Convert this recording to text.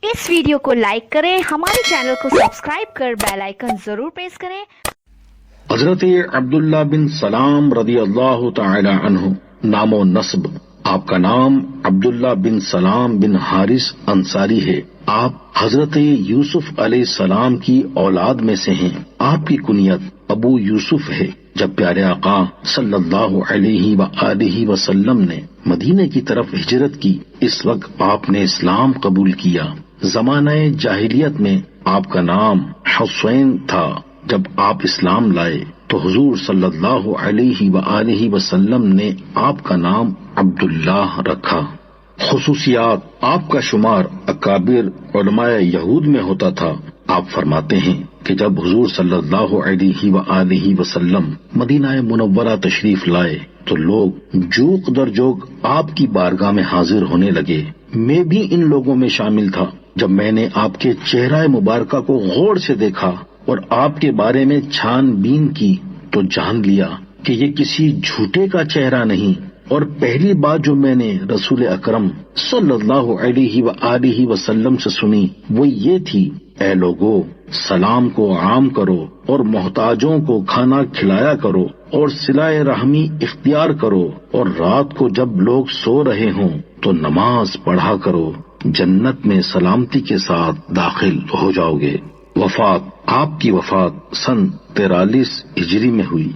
اس video کو like کریں، ہمارے چینل کو سبسکرائب کر بیل آئیکن ضرور پریس کریں۔ حضرت عبداللہ بن سلام رضی اللہ تعالی عنہ نام و نسب۔ آپ کا نام عبداللہ بن سلام بن حارث انصاری ہے۔ آپ حضرت یوسف علیہ السلام کی اولاد میں سے ہیں۔ آپ کی کنیت ابو یوسف ہے۔ جب پیارے آقا صلی اللہ علیہ وآلہ وسلم نے مدینے کی طرف ہجرت کی، اس وقت آپ نے اسلام قبول کیا۔ زمانہ جاہلیت میں آپ کا نام حسین تھا۔ جب آپ اسلام لائے تو حضور صلی اللہ علیہ وآلہ وسلم نے آپ کا نام عبداللہ رکھا۔ خصوصیات: آپ کا شمار اکابر علماء یہود میں ہوتا تھا۔ آپ فرماتے ہیں کہ جب حضور صلی اللہ علیہ وآلہ وسلم مدینہ منورہ تشریف لائے تو لوگ جوق در جوق آپ کی بارگاہ میں حاضر ہونے لگے۔ میں بھی ان لوگوں میں شامل تھا۔ جب میں نے آپ کے چہرہ مبارکہ کو غور سے دیکھا اور آپ کے بارے میں چھان بین کی تو جان لیا کہ یہ کسی جھوٹے کا چہرہ نہیں۔ اور پہلی بات جو میں نے رسول اکرم صلی اللہ علیہ وآلہ وسلم سے سنی وہ یہ تھی: اے لوگو، سلام کو عام کرو اور محتاجوں کو کھانا کھلایا کرو اور صلہ رحمی اختیار کرو، اور رات کو جب لوگ سو رہے ہوں تو نماز پڑھا کرو، جنت میں سلامتی کے ساتھ داخل ہو جاؤ گے۔ وفات: آپ کی وفات سن 43 ہجری میں ہوئی۔